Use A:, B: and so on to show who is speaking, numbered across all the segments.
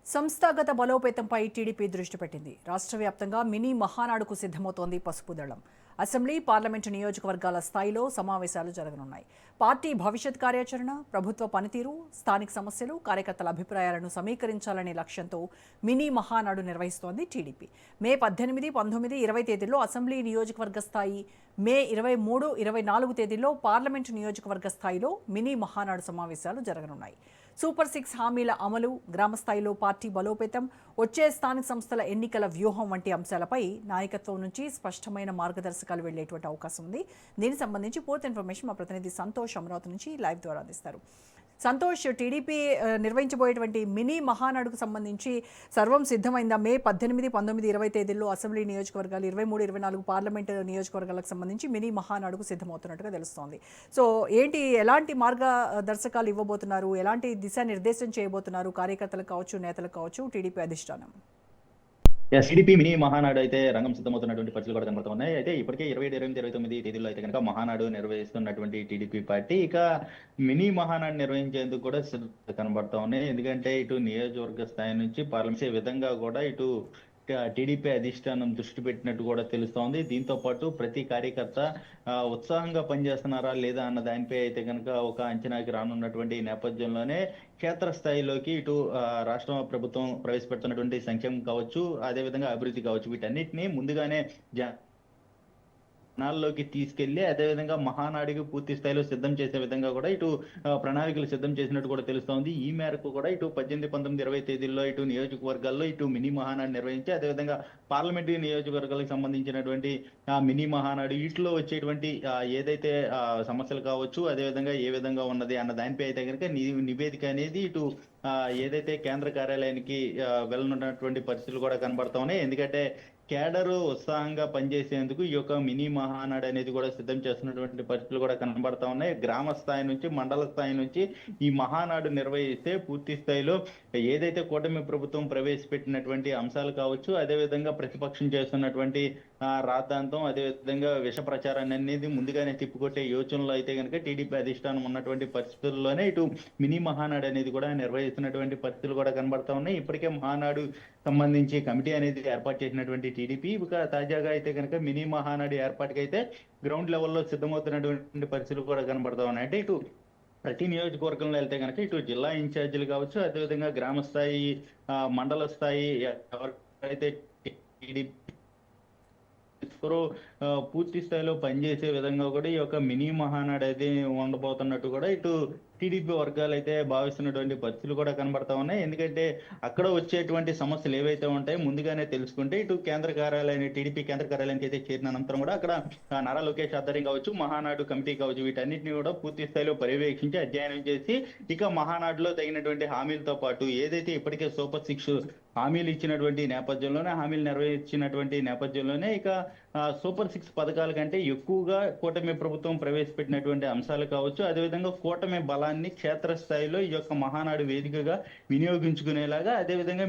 A: సంస్థాగత బలోపేతంపై టీడీపీ దృష్టి పెట్టింది. రాష్ట్ర వ్యాప్తంగా మినీ మహానాడుకు సిద్ధమవుతోంది పసుపు దళం. అసెంబ్లీ, పార్లమెంటు నియోజకవర్గాల స్థాయిలో సమావేశాలు జరగనున్నాయి. పార్టీ భవిష్యత్ కార్యాచరణ, ప్రభుత్వ పనితీరు, స్థానిక సమస్యలు, కార్యకర్తల అభిప్రాయాలను సమీకరించాలనే లక్ష్యంతో మినీ మహానాడు నిర్వహిస్తోంది టీడీపీ. మే 18, 19, 20 తేదీల్లో అసెంబ్లీ నియోజకవర్గ స్థాయి, మే 23, 24 తేదీల్లో పార్లమెంటు నియోజకవర్గ స్థాయిలో మినీ మహానాడు సమావేశాలు జరగనున్నాయి. సూపర్ 6 హామీల అమలు, గ్రామ స్థాయిలో పార్టీ బలోపేతం, వచ్చే స్థానిక సంస్థల ఎన్నికల వ్యూహం వంటి అంశాలపై నాయకత్వం నుంచి స్పష్టమైన మార్గదర్శకాలు వెళ్లేటువంటి అవకాశం ఉంది. దీనికి సంబంధించి పూర్తి ఇన్ఫర్మేషన్ మా ప్రతినిధి సంతోష్ అమరావతి నుంచి లైవ్ ద్వారా అందిస్తారు. సంతోష్, టీడీపీ నిర్వహించబోయేటువంటి మినీ మహానాడుకు సంబంధించి సర్వం సిద్ధమైందా? మే 18, 19, 20 తేదీల్లో అసెంబ్లీ నియోజకవర్గాలు, 23, 24 పార్లమెంట్ నియోజకవర్గాలకు సంబంధించి మినీ మహానాడుకు సిద్ధమవుతున్నట్టుగా తెలుస్తోంది. సో ఏంటి, ఎలాంటి మార్గదర్శకాలు ఇవ్వబోతున్నారు, ఎలాంటి దిశానిర్దేశం చేయబోతున్నారు కార్యకర్తలకు కావచ్చు, నేతలకు కావచ్చు టీడీపీ అధిష్టానం?
B: టీడీపీ మినీ మహానాడు అయితే రంగం సిద్ధమవుతున్నటువంటి పరిస్థితులు కూడా కనబడుతున్నాయి. అయితే ఇప్పటికే 27, 28, 29 తేదీల్లో అయితే కనుక మహానాడు నిర్వహిస్తున్నటువంటి టీడీపీ పార్టీ ఇక మినీ మహానాడు నిర్వహించేందుకు కూడా కనబడతా ఉన్నాయి. ఎందుకంటే ఇటు నియోజకవర్గ స్థాయి నుంచి పార్లమెంట్ విధంగా కూడా ఇటు టీడీపీ అధిష్టానం దృష్టి పెట్టినట్టు కూడా తెలుస్తోంది. దీంతో పాటు ప్రతి కార్యకర్త ఉత్సాహంగా పనిచేస్తున్నారా లేదా అన్న దానిపై అయితే కనుక ఒక అంచనాకి రానున్నటువంటి నేపథ్యంలోనే క్షేత్రస్థాయిలోకి ఇటు రాష్ట్ర ప్రభుత్వం ప్రవేశపెడుతున్నటువంటి సంక్షేమం కావచ్చు, అదేవిధంగా అభివృద్ధి కావచ్చు, వీటన్నిటిని ముందుగానే జనాల్లోకి తీసుకెళ్లి అదేవిధంగా మహానాడికి పూర్తి స్థాయిలో సిద్ధం చేసే విధంగా కూడా ఇటు ప్రణాళికలు సిద్ధం చేసినట్టు కూడా తెలుస్తోంది. ఈ మేరకు కూడా ఇటు 18, 19, 20 తేదీల్లో ఇటు నియోజకవర్గాల్లో ఇటు మినీ మహానాడు నిర్వహించి అదేవిధంగా పార్లమెంటరీ నియోజకవర్గాలకు సంబంధించినటువంటి మినీ మహానాడు వీటిలో వచ్చేటువంటి ఏదైతే సమస్యలు కావచ్చు, అదేవిధంగా ఏ విధంగా ఉన్నది అన్న దానిపై అయితే కనుక నివేదిక అనేది ఇటు ఏదైతే కేంద్ర కార్యాలయానికి వెళ్ళనున్నటువంటి పరిస్థితులు కూడా కనబడతా ఉన్నాయి. ఎందుకంటే కేడరు ఉత్సాహంగా పనిచేసేందుకు ఈ యొక్క మినీ మహానాడు అనేది కూడా సిద్ధం చేస్తున్నటువంటి పరిస్థితులు కూడా కనబడతా ఉన్నాయి. గ్రామ స్థాయి నుంచి మండల స్థాయి నుంచి ఈ మహానాడు నిర్వహిస్తే పూర్తి స్థాయిలో ఏదైతే కూటమి ప్రభుత్వం ప్రవేశపెట్టినటువంటి అంశాలు కావచ్చు, అదేవిధంగా ప్రతిపక్షం చేస్తున్నటువంటి రాద్ధాంతం, అదేవిధంగా విష ప్రచారాన్ని అనేది ముందుగానే తిప్పికొట్టే యోచనలో అయితే కనుక టీడీపీ అధిష్టానం ఉన్నటువంటి పరిస్థితుల్లోనే ఇటు మినీ మహానాడు అనేది కూడా నిర్వహిస్తున్నటువంటి పరిస్థితులు కూడా కనబడతా ఉన్నాయి. ఇప్పటికే మహానాడు సంబంధించి కమిటీ అనేది ఏర్పాటు చేసినటువంటి టీడీపీ ఇక తాజాగా అయితే కనుక మినీ మహానాడు ఏర్పాటుకి అయితే గ్రౌండ్ లెవెల్లో సిద్ధమవుతున్నటువంటి పరిస్థితులు కూడా కనబడతా ఉన్నాయి. అంటే ఇటు ప్రతి నియోజకవర్గంలో వెళ్తే కనుక ఇటు జిల్లా ఇన్ఛార్జీలు కావచ్చు, అదేవిధంగా గ్రామ స్థాయి, మండల స్థాయి ఎవరైతే టీడీపీ పూర్తి స్థాయిలో పనిచేసే విధంగా కూడా ఈ యొక్క మినీ మహానాడు అయితే ఉండబోతున్నట్టు కూడా ఇటు టీడీపీ వర్గాలు అయితే భావిస్తున్నటువంటి పరిస్థితులు కూడా కనబడతా ఉన్నాయి. ఎందుకంటే అక్కడ వచ్చేటువంటి సమస్యలు ఏవైతే ఉంటాయో ముందుగానే తెలుసుకుంటే ఇటు కేంద్ర కార్యాలయాన్ని, టీడీపీ కేంద్ర కార్యాలయానికి అయితే చేరిన అనంతరం కూడా అక్కడ నారా లోకేష్ ఆధ్వర్యం కావచ్చు, మహానాడు కమిటీ కావచ్చు, వీటన్నిటిని కూడా పూర్తి స్థాయిలో పర్యవేక్షించి అధ్యయనం చేసి ఇక మహానాడులో తగినటువంటి హామీలతో పాటు ఏదైతే ఇప్పటికే సూపర్ 6 హామీలు ఇచ్చినటువంటి నేపథ్యంలోనే, హామీలు నెరవేర్చినటువంటి నేపథ్యంలోనే ఇక సూపర్ 6 పథకాల కంటే ఎక్కువగా కూటమి ప్రభుత్వం ప్రవేశపెట్టినటువంటి అంశాలు కావచ్చు, అదేవిధంగా కూటమి బలాన్ని క్షేత్రస్థాయిలో ఈ యొక్క మహానాడు వేదికగా వినియోగించుకునేలాగా, అదేవిధంగా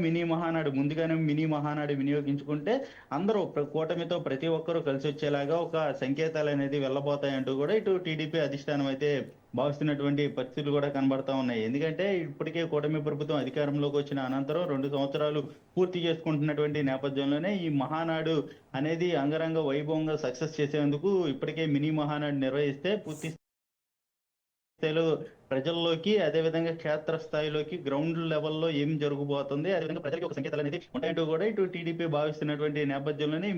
B: ముందుగానే మినీ మహానాడు వినియోగించుకుంటే అందరూ కూటమితో ప్రతి ఒక్కరూ కలిసి వచ్చేలాగా ఒక సంకేతాలు అనేది వెళ్ళబోతాయంటూ కూడా ఇటు టీడీపీ అధిష్టానం అయితే భావిస్తున్నటువంటి పరిస్థితులు కూడా కనబడతా ఉన్నాయి. ఎందుకంటే ఇప్పటికే కూటమి ప్రభుత్వం అధికారంలోకి వచ్చిన అనంతరం 2 సంవత్సరాలు పూర్తి చేసుకుంటున్నటువంటి నేపథ్యంలోనే ఈ మహానాడు అనేది అంగరంగ వైభవంగా సక్సెస్ చేసేందుకు ఇప్పటికే మినీ మహానాడు నిర్వహిస్తే పూర్తి స్థాయిలో ప్రజల్లోకి, అదేవిధంగా క్షేత్ర స్థాయిలోకి గ్రౌండ్ లెవెల్లో ఏం జరగబోతుంది, అదేవిధంగా ప్రజలకి ఒక సంకేతాలు అనేది ఉంటాయంటూ కూడా ఇటు టీడీపీ భావిస్తున్నటువంటి నేపథ్యంలోనే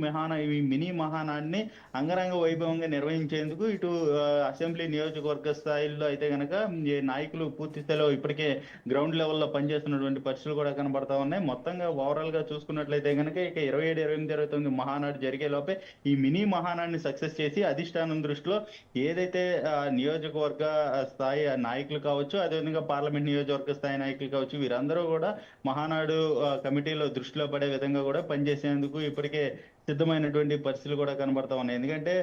B: ఈ మినీ మహానాడిని అంగరంగ వైభవంగా నిర్వహించేందుకు ఇటు అసెంబ్లీ నియోజకవర్గ స్థాయిలో అయితే కనుక నాయకులు పూర్తి స్థాయిలో ఇప్పటికే గ్రౌండ్ లెవెల్లో పనిచేస్తున్నటువంటి పరిస్థితులు కూడా కనబడతా ఉన్నాయి. మొత్తంగా ఓవరాల్ గా చూసుకున్నట్లయితే కనుక ఇక 27, 28, 29 మహానాడు జరిగే లోపే ఈ మినీ మహానాడిని సక్సెస్ చేసి అధిష్టానం దృష్టిలో ఏదైతే నియోజకవర్గ స్థాయి నాయకులు కావచ్చు, అదేవిధంగా పార్లమెంట్ నియోజకవర్గ స్థాయి నాయకులు కావచ్చు, వీరందరూ కూడా మహానాడు కమిటీలో దృష్టిలో పడే విధంగా కూడా పనిచేసేందుకు ఇప్పటికే సిద్ధమైనటువంటి పరిస్థితులు కూడా కనబడతా ఉన్నాయి. ఎందుకంటే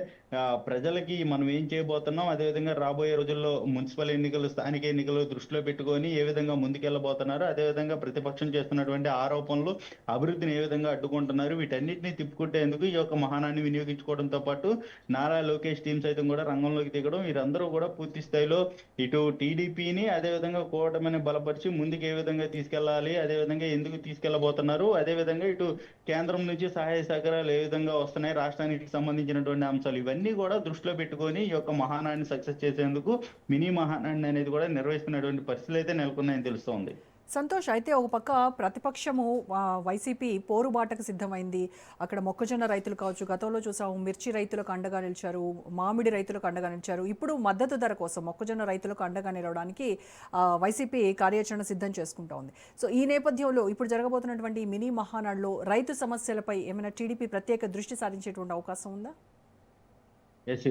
B: ప్రజలకి మనం ఏం చేయబోతున్నాం, అదేవిధంగా రాబోయే రోజుల్లో మున్సిపల్ ఎన్నికలు, స్థానిక ఎన్నికలు దృష్టిలో పెట్టుకొని ఏ విధంగా ముందుకెళ్లబోతున్నారు, అదేవిధంగా ప్రతిపక్షం చేస్తున్నటువంటి ఆరోపణలు అభివృద్ధిని ఏ విధంగా అడ్డుకుంటున్నారు, వీటన్నిటిని తిప్పుకుంటేందుకు ఈ యొక్క మహానాన్ని వినియోగించుకోవడంతో పాటు నారా లోకేష్ టీం సైతం కూడా రంగంలోకి దిగడం, వీరందరూ కూడా పూర్తి స్థాయిలో ఇటు టీడీపీని అదేవిధంగా కూటమిని బలపరిచి ముందుకు ఏ విధంగా తీసుకెళ్లాలి, అదేవిధంగా ఎందుకు తీసుకెళ్లబోతున్నారు, అదేవిధంగా ఇటు కేంద్రం నుంచి సహాయ సహకారాలు ఏ విధంగా వస్తున్నాయి, రాష్ట్రానికి సంబంధించినటువంటి అంశాలు ఇవన్నీ కూడా దృష్టిలో పెట్టుకొని ఈ యొక్క మహానాన్ని సక్సెస్ చేసేందుకు మినీ మహానాన్ని అనేది కూడా నిర్వహిస్తున్నటువంటి పరిస్థితులు అయితే నెలకొన్నాయని తెలుస్తోంది.
A: సంతోష్, అయితే ఒక పక్క ప్రతిపక్షము వైసీపీ పోరుబాటకు సిద్ధమైంది. అక్కడ మొక్కజొన్న రైతులు కావచ్చు, గతంలో చూసాము మిర్చి రైతులకు అండగా నిలిచారు, మామిడి రైతులకు అండగా నిలిచారు. ఇప్పుడు మద్దతు ధర కోసం మొక్కజొన్న రైతులకు అండగా నిలవడానికి వైసీపీ కార్యాచరణ సిద్ధం చేసుకుంటా ఉంది. సో ఈ నేపథ్యంలో ఇప్పుడు జరగబోతున్నటువంటి మినీ మహానాడులో రైతు సమస్యలపై ఏమైనా టీడీపీ ప్రత్యేక దృష్టి సారించేటువంటి అవకాశం ఉందా?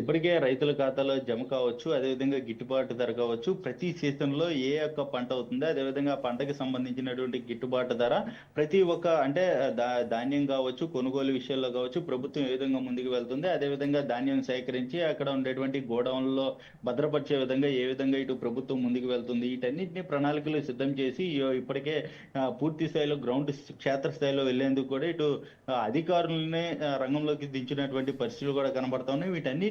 B: ఇప్పటికే రైతుల ఖాతాలో జమ కావచ్చు, అదేవిధంగా గిట్టుబాటు ధర కావచ్చు, ప్రతి సీజన్లో ఏ ఒక్క పంట అవుతుందో అదేవిధంగా ఆ పంటకి సంబంధించినటువంటి గిట్టుబాటు ధర ప్రతి ఒక్క అంటే ధాన్యం కావచ్చు, కొనుగోలు విషయాల్లో కావచ్చు, ప్రభుత్వం ఏ విధంగా ముందుకు వెళ్తుంది, అదేవిధంగా ధాన్యం సేకరించి అక్కడ ఉండేటువంటి గోడౌన్లో భద్రపరిచే విధంగా ఏ విధంగా ఇటు ప్రభుత్వం ముందుకు వెళ్తుంది, వీటన్నిటిని ప్రణాళికలు సిద్ధం చేసి ఇప్పటికే పూర్తి స్థాయిలో గ్రౌండ్ క్షేత్రస్థాయిలో వెళ్లేందుకు కూడా ఇటు అధికారులనే రంగంలోకి దించినటువంటి పరిస్థితులు కూడా కనబడతా ఉన్నాయి. వీటన్నిటిని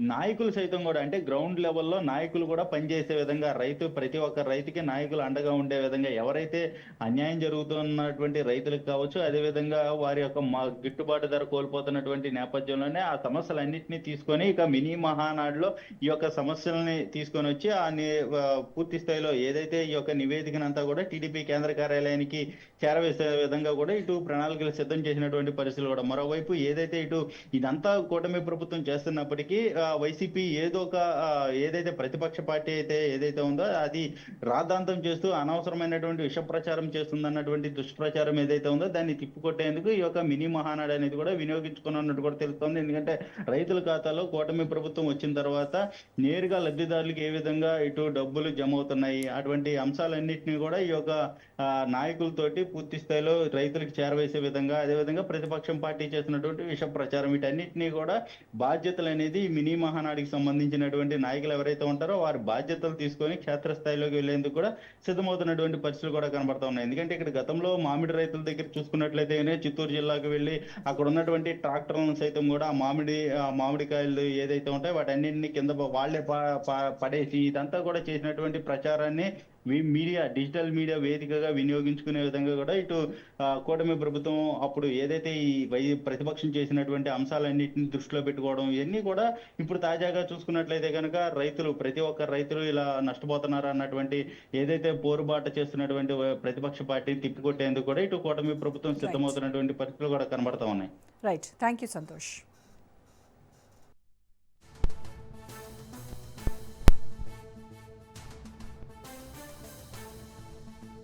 B: నాయకులు సైతం కూడా అంటే గ్రౌండ్ లెవెల్లో నాయకులు కూడా పనిచేసే విధంగా ప్రతి ఒక్క రైతుకి నాయకులు అండగా ఉండే విధంగా ఎవరైతే అన్యాయం జరుగుతున్నటువంటి రైతులకు కావచ్చు, అదేవిధంగా వారి యొక్క గిట్టుబాటు ధర కోల్పోతున్నటువంటి నేపథ్యంలోనే ఆ సమస్యలన్నింటినీ తీసుకొని ఇక మినీ మహానాడులో ఈ యొక్క సమస్యలని తీసుకొని వచ్చి పూర్తి స్థాయిలో ఏదైతే ఈ యొక్క నివేదికనంతా కూడా టీడీపీ కేంద్ర కార్యాలయానికి చేరవేసే విధంగా కూడా ఇటు ప్రణాళికలు సిద్ధం చేసినటువంటి పరిస్థితులు కూడా. మరోవైపు ఏదైతే ఇటు ఇదంతా కూటమి ప్రభుత్వం చేస్తున్నప్పటికీ వైసీపీ ఏదైతే ప్రతిపక్ష పార్టీ అయితే ఏదైతే ఉందో అది రాద్ధాంతం చేస్తూ అనవసరమైనటువంటి విష ప్రచారం చేస్తుందన్నటువంటి దుష్ప్రచారం ఏదైతే ఉందో దాన్ని తిప్పికొట్టేందుకు ఈ యొక్క మినీ మహానాడు అనేది కూడా వినియోగించుకున్నట్టు కూడా తెలుస్తోంది. ఎందుకంటే రైతుల ఖాతాలో కూటమి ప్రభుత్వం వచ్చిన తర్వాత నేరుగా లబ్ధిదారులకు ఏ విధంగా ఇటు డబ్బులు జమ అవుతున్నాయి, అటువంటి అంశాలన్నింటినీ కూడా ఈ యొక్క నాయకులతోటి పూర్తి స్థాయిలో రైతులకు చేరవేసే విధంగా, అదేవిధంగా ప్రతిపక్షం పార్టీ చేస్తున్నటువంటి విష ప్రచారం వీటన్నిటినీ కూడా బాధ్యతలు అనేది మినీ మహానాడికి సంబంధించినటువంటి నాయకులు ఎవరైతే ఉంటారో వారి బాధ్యతలు తీసుకొని క్షేత్రస్థాయిలోకి వెళ్లేందుకు కూడా సిద్ధమవుతున్నటువంటి పరిస్థితులు కూడా కనబడతా ఉన్నాయి. ఎందుకంటే ఇక్కడ గతంలో మామిడి రైతుల దగ్గర చూసుకున్నట్లయితే చిత్తూరు జిల్లాకు వెళ్ళి అక్కడ ఉన్నటువంటి ట్రాక్టర్లను సైతం కూడా మామిడికాయలు ఏదైతే ఉంటాయో వాటన్నింటినీ కింద వాళ్లే పడేసి ఇదంతా కూడా చేసినటువంటి ప్రచారాన్ని డిజిటల్ మీడియా వేదికగా వినియోగించుకునే విధంగా కూడా ఇటు కూటమి ప్రభుత్వం అప్పుడు ఏదైతే ఈ ప్రతిపక్షం చేసినటువంటి అంశాలన్నింటినీ దృష్టిలో పెట్టుకోవడం ఇవన్నీ కూడా ఇప్పుడు తాజాగా చూసుకున్నట్లయితే కనుక ప్రతి ఒక్క రైతులు ఇలా నష్టపోతున్నారు అన్నటువంటి ఏదైతే పోరుబాట చేస్తున్నటువంటి ప్రతిపక్ష పార్టీని తిప్పికొట్టేందుకు కూడా ఇటు కూటమి ప్రభుత్వం సిద్ధమవుతున్నటువంటి పరిస్థితులు కూడా కనబడతా ఉన్నాయి.
A: Right, thank you Santosh.